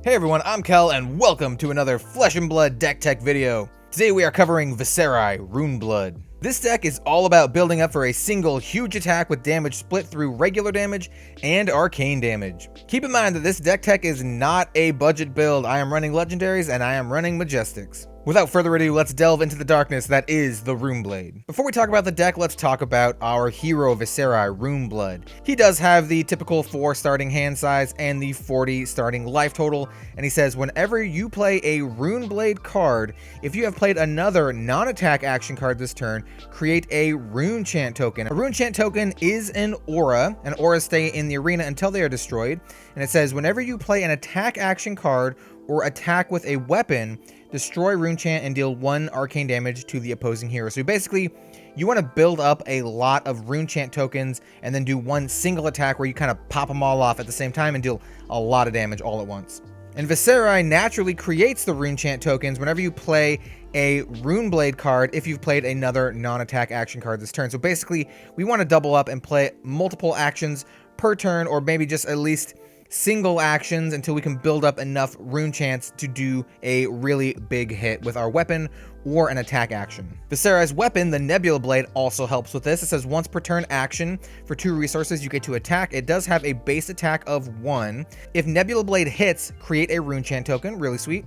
Hey everyone, I'm Kel and welcome to another Flesh and Blood deck tech video. Today we are covering Viserai RUNEBLADE. This deck is all about building up for a single huge attack with damage split through regular damage and arcane damage. Keep in mind that this deck tech is not a budget build. I am running legendaries and I am running majestics. Without further ado, let's delve into the darkness that is the RUNEBLADE. Before we talk about the deck, let's talk about our hero Viserai RUNEBLADE. He does have the typical 4 starting hand size and the 40 starting life total, and he says whenever you play a RUNEBLADE card, if you have played another non-attack action card this turn, create a rune chant token. A rune chant token is an aura, and auras stay in the arena until they are destroyed, and it says whenever you play an attack action card or attack with a weapon, destroy rune chant and deal 1 arcane damage to the opposing hero. So basically, you want to build up a lot of rune chant tokens and then do 1 single attack where you kind of pop them all off at the same time and deal a lot of damage all at once. And Viserai naturally creates the rune chant tokens whenever you play a RUNEBLADE card if you've played another non-attack action card this turn. So basically, we want to double up and play multiple actions per turn, or maybe just at least single actions until we can build up enough rune chants to do a really big hit with our weapon or an attack action. Viserai's weapon, the Nebula Blade, also helps with this. It says once per turn action for 2 resources you get to attack. It does have a base attack of 1. If Nebula Blade hits, create a rune chant token, really sweet.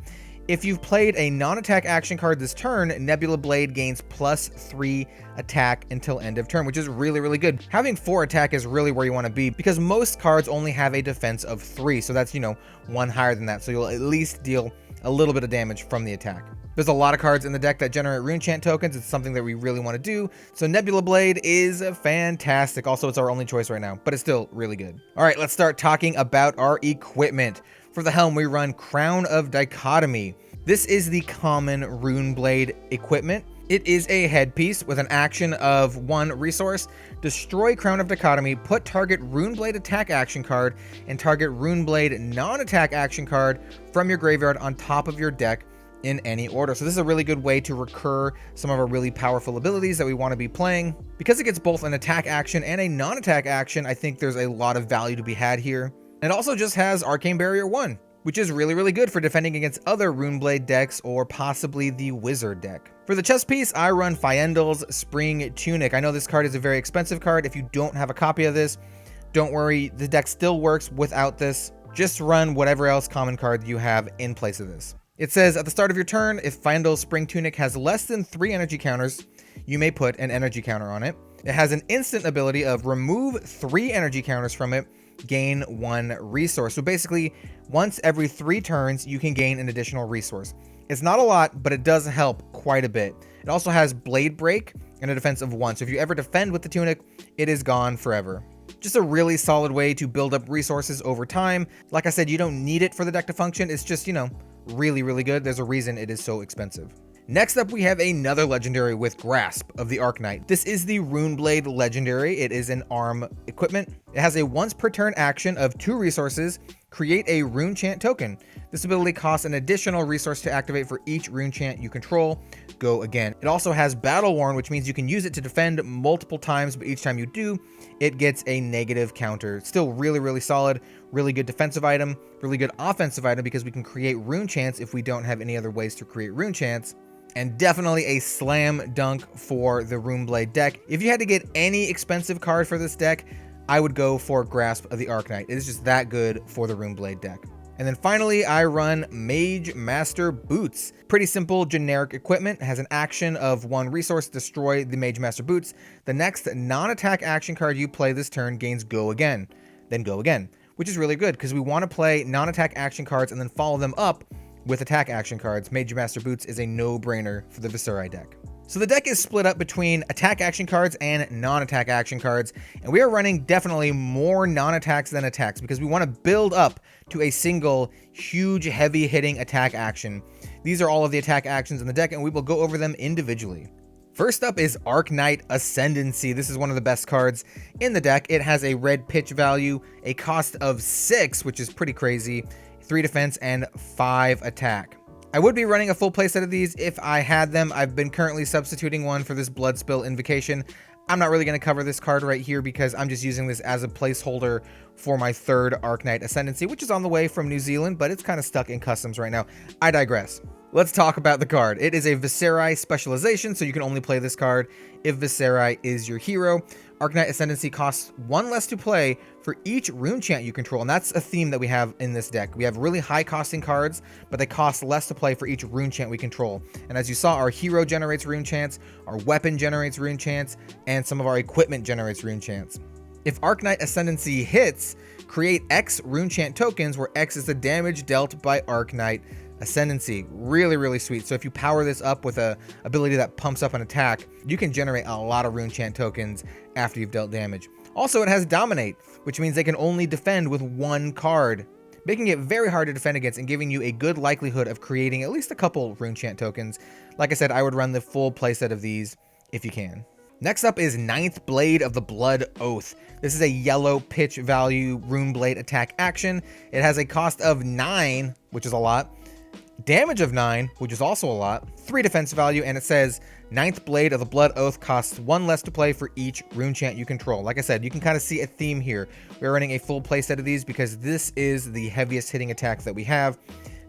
If you've played a non-attack action card this turn, Nebula Blade gains +3 attack until end of turn, which is really, really good. Having 4 attack is really where you want to be because most cards only have a defense of 3. So that's, 1 higher than that. So you'll at least deal a little bit of damage from the attack. There's a lot of cards in the deck that generate rune chant tokens. It's something that we really want to do. So Nebula Blade is fantastic. Also, it's our only choice right now, but it's still really good. All right, let's start talking about our equipment. For the helm, we run Crown of Dichotomy. This is the common RUNEBLADE equipment. It is a headpiece with an action of 1 resource. Destroy Crown of Dichotomy, put target RUNEBLADE attack action card and target RUNEBLADE non-attack action card from your graveyard on top of your deck in any order. So this is a really good way to recur some of our really powerful abilities that we want to be playing. Because it gets both an attack action and a non-attack action, I think there's a lot of value to be had here. It also just has Arcane Barrier 1, which is really, really good for defending against other RUNEBLADE decks or possibly the Wizard deck. For the chest piece, I run Fyendal's Spring Tunic. I know this card is a very expensive card. If you don't have a copy of this, don't worry, the deck still works without this. Just run whatever else common card you have in place of this. It says at the start of your turn, if Fyendal's Spring Tunic has less than 3 energy counters, you may put an energy counter on it. It has an instant ability of remove 3 energy counters from it, gain 1 resource. So basically, once every 3 turns, you can gain an additional resource. It's not a lot, but it does help quite a bit. It also has Blade Break and a defense of 1. So if you ever defend with the Tunic, it is gone forever. Just a really solid way to build up resources over time. Like I said, you don't need it for the deck to function. It's just, really, really good. There's a reason it is so expensive. Next up, we have another legendary with Grasp of the Arknight. This is the RUNEBLADE legendary. It is an ARM equipment. It has a once per turn action of 2 resources. Create a rune chant token. This ability costs an additional resource to activate for each rune chant you control. Go again. It also has Battle Worn, which means you can use it to defend multiple times, but each time you do, it gets a negative counter. Still really, really solid, really good defensive item, really good offensive item because we can create rune chants if we don't have any other ways to create rune chants. And definitely a slam dunk for the RUNEBLADE deck. If you had to get any expensive card for this deck, I would go for Grasp of the Arknight. It is just that good for the RUNEBLADE deck. And then finally, I run Mage Master Boots. Pretty simple, generic equipment. It has an action of 1 resource, destroy the Mage Master Boots. The next non-attack action card you play this turn gains Go Again, then Go Again, which is really good because we want to play non-attack action cards and then follow them up with attack action cards. Mage Master Boots is a no-brainer for the Viserai deck. So the deck is split up between attack action cards and non-attack action cards, and we are running definitely more non-attacks than attacks because we want to build up to a single huge heavy-hitting attack action. These are all of the attack actions in the deck, and we will go over them individually. First up is Arknight Ascendancy. This is one of the best cards in the deck. It has a red pitch value, a cost of 6, which is pretty crazy, 3 defense, and 5 attack. I would be running a full playset of these if I had them. I've been currently substituting one for this Bloodspill Invocation. I'm not really going to cover this card right here because I'm just using this as a placeholder for my third Arknight Ascendancy, which is on the way from New Zealand, but it's kind of stuck in customs right now. I digress. Let's talk about the card. It is a Viserai specialization, so you can only play this card if Viserai is your hero. Arknight Ascendancy costs 1 less to play for each rune chant you control, and that's a theme that we have in this deck. We have really high costing cards, but they cost less to play for each rune chant we control. And as you saw, our hero generates rune chants, our weapon generates rune chants, and some of our equipment generates rune chants. If Arknight Ascendancy hits, create X rune chant tokens, where X is the damage dealt by Arknight Ascendancy. Really sweet. So if you power this up with a ability that pumps up an attack, you can generate a lot of rune chant tokens after you've dealt damage. Also, it has Dominate, which means they can only defend with 1 card, making it very hard to defend against and giving you a good likelihood of creating at least a couple rune chant tokens. Like I said, I would run the full playset of these if you can. Next up is Ninth Blade of the Blood Oath. This is a yellow pitch value rune blade attack action. It has a cost of 9, which is a lot, damage of 9, which is also a lot, 3 defense value, and it says Ninth Blade of the Blood Oath costs 1 less to play for each rune chant you control. Like I said, you can kind of see a theme here. We're running a full playset of these because this is the heaviest hitting attack that we have.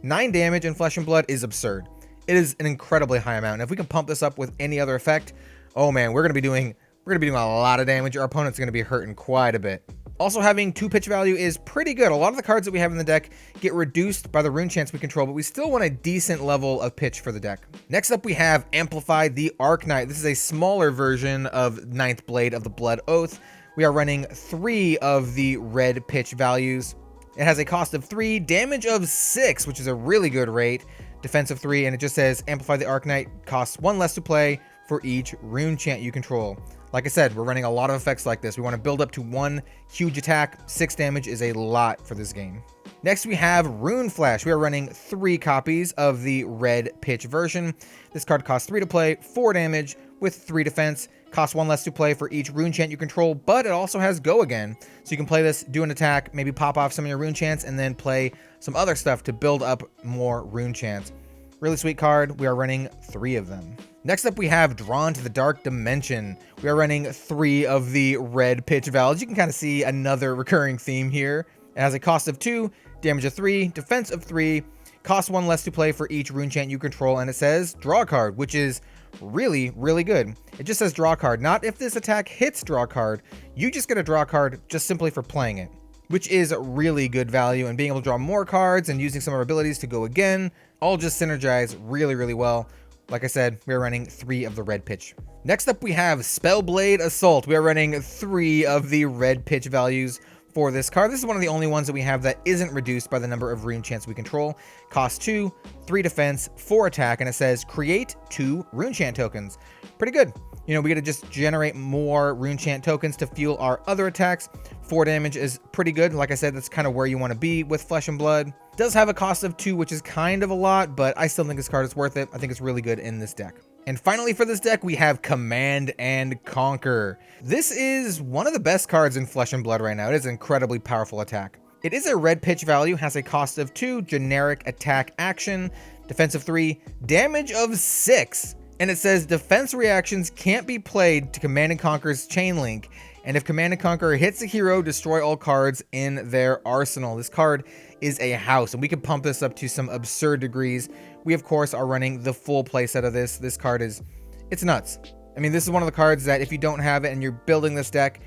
9 damage in Flesh and Blood is absurd. It is an incredibly high amount. And if we can pump this up with any other effect, oh man, we're gonna be doing a lot of damage. Our opponent's gonna be hurting quite a bit. Also, having 2 pitch value is pretty good. A lot of the cards that we have in the deck get reduced by the rune chants we control, but we still want a decent level of pitch for the deck. Next up, we have Amplify the Arknight. This is a smaller version of Ninth Blade of the Blood Oath. We are running 3 of the red pitch values. It has a cost of 3, damage of 6, which is a really good rate, defense of 3, and it just says Amplify the Arknight costs 1 less to play for each rune chant you control. Like I said, we're running a lot of effects like this. We want to build up to 1 huge attack. 6 damage is a lot for this game. Next, we have Rune Flash. We are running 3 copies of the red pitch version. This card costs 3 to play, 4 damage with 3 defense. Costs 1 less to play for each rune chant you control, but it also has Go Again. So you can play this, do an attack, maybe pop off some of your rune chants, and then play some other stuff to build up more rune chants. Really sweet card. We are running 3 of them. Next up, we have Drawn to the Dark Dimension. We are running 3 of the red pitch values. You can kind of see another recurring theme here. It has a cost of 2, damage of 3, defense of 3, costs 1 less to play for each rune chant you control, and it says draw a card, which is really good. It just says draw a card, not if this attack hits draw a card. You just get a draw card just simply for playing it, which is really good value, and being able to draw more cards and using some of our abilities to go again, all just synergize really well. Like I said, we are running 3 of the red pitch. Next up, we have Spellblade Assault. We are running 3 of the red pitch values for this card. This is one of the only ones that we have that isn't reduced by the number of rune chants we control. Cost 2, 3 defense, 4 attack, and it says create 2 rune chant tokens. Pretty good. You know, we get to just generate more rune chant tokens to fuel our other attacks. 4 damage is pretty good. Like I said, that's kind of where you want to be with Flesh and Blood. Does have a cost of 2, which is kind of a lot, but I still think this card is worth it. I think it's really good in this deck. And finally for this deck, we have Command and Conquer. This is one of the best cards in Flesh and Blood right now. It is an incredibly powerful attack. It is a red pitch value, has a cost of 2, generic attack action, defense of 3, damage of 6. And it says defense reactions can't be played to Command and Conquer's chain link. And if Command and Conquer hits a hero, destroy all cards in their arsenal. This card is a house, and we can pump this up to some absurd degrees. We, of course, are running the full playset of this. This card it's nuts. I mean, this is one of the cards that if you don't have it and you're building this deck,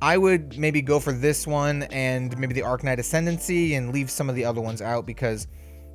I would maybe go for this one and maybe the Arknight Ascendancy and leave some of the other ones out, because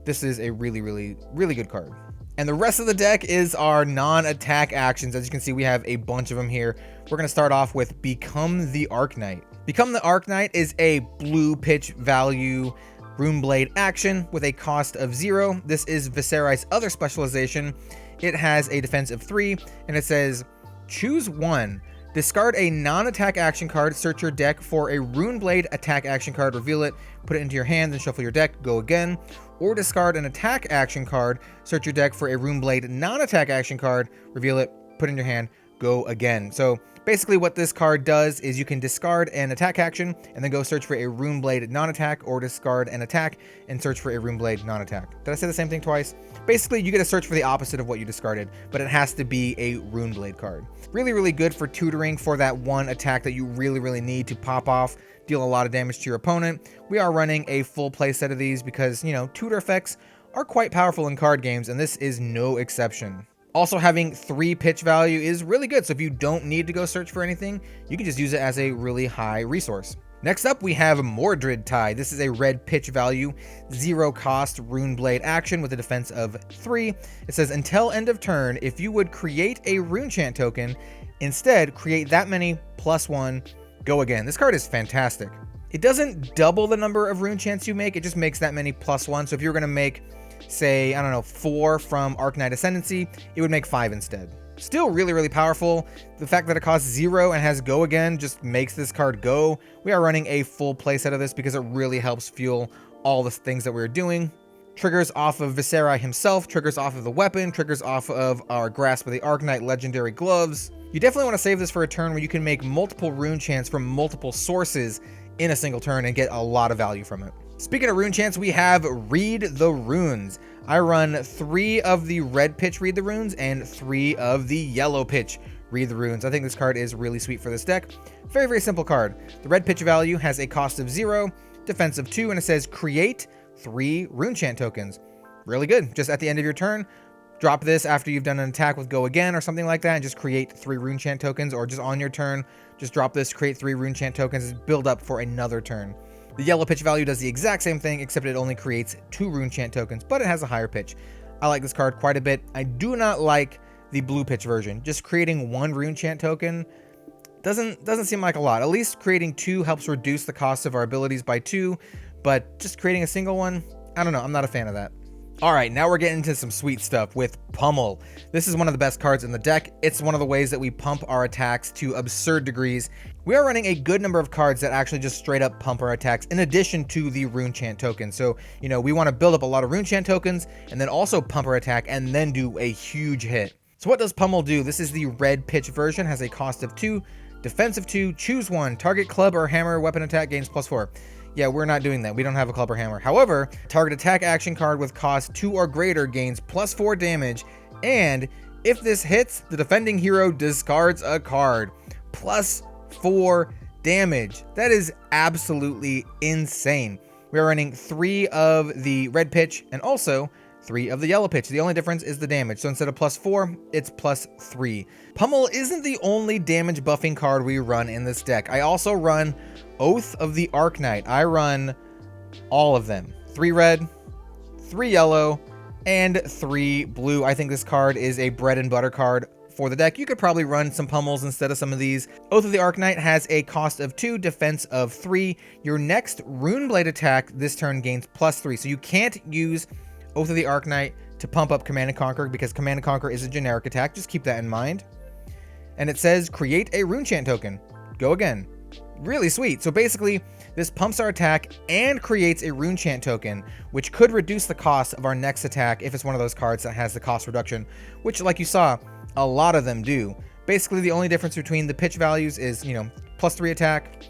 this is a really good card. And the rest of the deck is our non-attack actions. As you can see, we have a bunch of them here. We're going to start off with Become the Arknight. Become the Arknight is a blue pitch value Runeblade action with a cost of 0. This is Viserai's other specialization. It has a defense of 3, and it says choose 1. Discard a non-attack action card, search your deck for a Runeblade attack action card, reveal it, put it into your hand, then shuffle your deck, go again. Or discard an attack action card, search your deck for a Runeblade non-attack action card, reveal it, put it in your hand, go again. So Basically what this card does is you can discard an attack action and then go search for a RUNEBLADE non-attack, or discard an attack and search for a RUNEBLADE non-attack. Did I say the same thing twice? Basically you get to search for the opposite of what you discarded, but it has to be a RUNEBLADE card. Really good for tutoring for that one attack that you really need to pop off, deal a lot of damage to your opponent. We are running a full play set of these because, you know, tutor effects are quite powerful in card games, and this is no exception. Also, having 3 pitch value is really good, so if you don't need to go search for anything, you can just use it as a really high resource. Next up, we have Mordred Tide. This is a red pitch value, 0 cost RUNEBLADE action with a defense of 3. It says, until end of turn, if you would create a runechant token, instead create that many +1, go again. This card is fantastic. It doesn't double the number of runechants you make, it just makes that many +1. So if you're going to make, say, I don't know, 4 from Arcane Ascendancy, it would make 5 instead. Still really powerful. The fact that it costs 0 and has go again just makes this card go. We are running a full playset of this because it really helps fuel all the things that we're doing. Triggers off of Viserai himself, triggers off of the weapon, triggers off of our Grasp of the Arcanite legendary gloves. You definitely want to save this for a turn where you can make multiple runechants from multiple sources in a single turn and get a lot of value from it. Speaking of runechants, we have Read the Runes. I run 3 of the red pitch Read the Runes and 3 of the yellow pitch Read the Runes. I think this card is really sweet for this deck. Very simple card. The red pitch value has a cost of 0, defense of 2, and it says create 3 runechant tokens. Really good. Just at the end of your turn, drop this after you've done an attack with go again or something like that, and just create 3 runechant tokens, or just on your turn, just drop this, create 3 runechant tokens, build up for another turn. The yellow pitch value does the exact same thing, except it only creates 2 runechant tokens, but it has a higher pitch. I like this card quite a bit. I do not like the blue pitch version. Just creating 1 runechant token doesn't seem like a lot. At least creating 2 helps reduce the cost of our abilities by 2, but just creating a single one, I don't know, I'm not a fan of that. Alright, now we're getting into some sweet stuff with Pummel. This is one of the best cards in the deck. It's one of the ways that we pump our attacks to absurd degrees. We are running a good number of cards that actually just straight up pump our attacks in addition to the runechant tokens. So, you know, we want to build up a lot of runechant tokens and then also pump our attack and then do a huge hit. So what does Pummel do? This is the red pitch version, has a cost of 2, defense of 2, choose 1, target club or hammer weapon attack gains +4. Yeah, we're not doing that. We don't have a club or hammer. However, target attack action card with cost 2 or greater gains +4 damage, and if this hits, the defending hero discards a card. +4 damage. That is absolutely insane. We are running 3 of the red pitch and also 3 of the yellow pitch. The only difference is the damage. So instead of +4, it's +3. Pummel isn't the only damage buffing card we run in this deck. I also run Oath of the Arcanite. I run all of them. 3 red, 3 yellow, and 3 blue. I think this card is a bread and butter card for the deck. You could probably run some Pummels instead of some of these. Oath of the Arcanite has a cost of 2, defense of 3. Your next RUNEBLADE attack this turn gains +3. So you can't use Oath of the Arcanite to pump up Command and Conquer because Command and Conquer is a generic attack. Just keep that in mind. And it says create a runechant token. Go again. Really sweet. So basically, this pumps our attack and creates a runechant token, which could reduce the cost of our next attack if it's one of those cards that has the cost reduction, which, like you saw, a lot of them do. Basically, the only difference between the pitch values is, you know, +3 attack,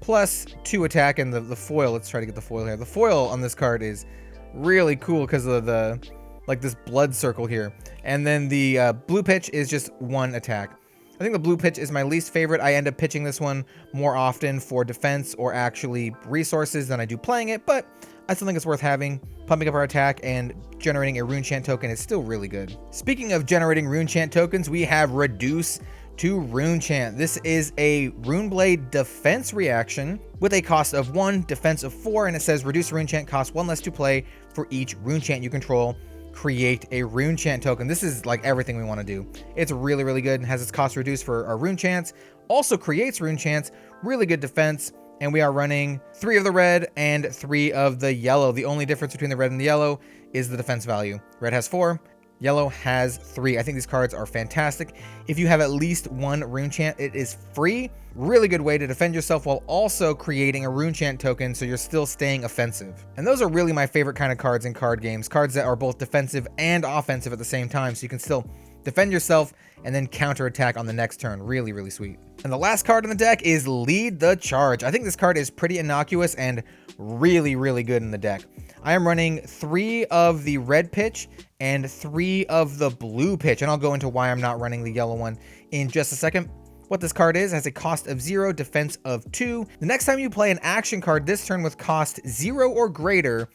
+2 attack, and the foil. Let's try to get the foil here. The foil on this card is really cool because of the, like, this blood circle here. And then the blue pitch is just 1 attack. I think the blue pitch is my least favorite. I end up pitching this one more often for defense or actually resources than I do playing it, but I still think it's worth having. Pumping up our attack and generating a runechant token is still really good. Speaking of generating runechant tokens, we have Reduce to Runechant. This is a RUNEBLADE defense reaction with a cost of 1, defense of 4, and it says reduce runechant, cost 1 less to play for each runechant you control. Create a runechant token. This is like everything we want to do. It's really good and has its cost reduced for our runechants. Also creates runechants, really good defense, and we are running 3 of the red and 3 of the yellow. The only difference between the red and the yellow is the defense value. Red has 4, yellow has 3. I think these cards are fantastic. If you have at least 1 runechant, it is free. Really good way to defend yourself while also creating a runechant token so you're still staying offensive. And those are really my favorite kind of cards in card games. Cards that are both defensive and offensive at the same time, so you can still defend yourself, and then counterattack on the next turn. Really, really sweet. And the last card in the deck is Lead the Charge. I think this card is pretty innocuous and really, really good in the deck. I am running 3 of the red pitch and 3 of the blue pitch, and I'll go into why I'm not running the yellow one in just a second. What this card is, has a cost of 0, defense of 2. The next time you play an action card this turn with cost 0 or greater,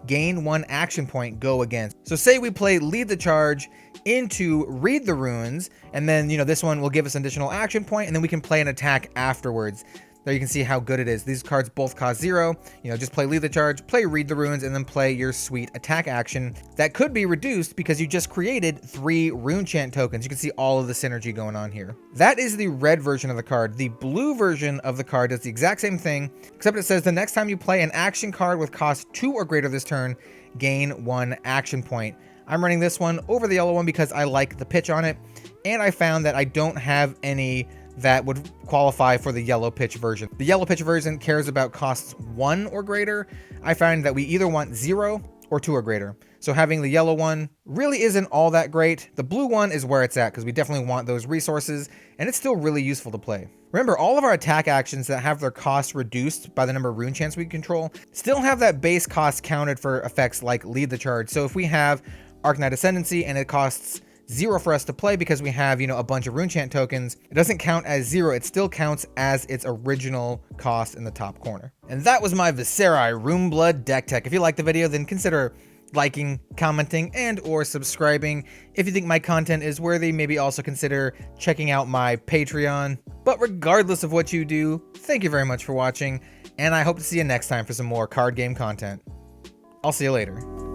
gain 1 action point, go again. So say we play Lead the Charge into Read the Runes, and then, this one will give us an additional action point, and then we can play an attack afterwards. There you can see how good it is. These cards both cost 0. Just play Lead the Charge, play Read the Runes, and then play your sweet attack action. That could be reduced because you just created 3 rune chant tokens. You can see all of the synergy going on here. That is the red version of the card. The blue version of the card does the exact same thing, except it says the next time you play an action card with cost 2 or greater this turn, gain 1 action point. I'm running this one over the yellow one because I like the pitch on it, and I found that I don't have any that would qualify for the yellow pitch version. The yellow pitch version cares about costs 1 or greater. I find that we either want 0 or 2 or greater. So having the yellow one really isn't all that great. The blue one is where it's at because we definitely want those resources, and it's still really useful to play. Remember, all of our attack actions that have their cost reduced by the number of rune chants we control still have that base cost counted for effects like Lead the Charge. So if we have Arcanite Ascendancy and it costs 0 for us to play because we have, a bunch of rune chant tokens, it doesn't count as 0. It still counts as its original cost in the top corner. And that was my Viserai RUNEBLADE deck tech. If you liked the video, then consider liking, commenting, and or subscribing. If you think my content is worthy, maybe also consider checking out my Patreon. But regardless of what you do, thank you very much for watching, and I hope to see you next time for some more card game content. I'll see you later.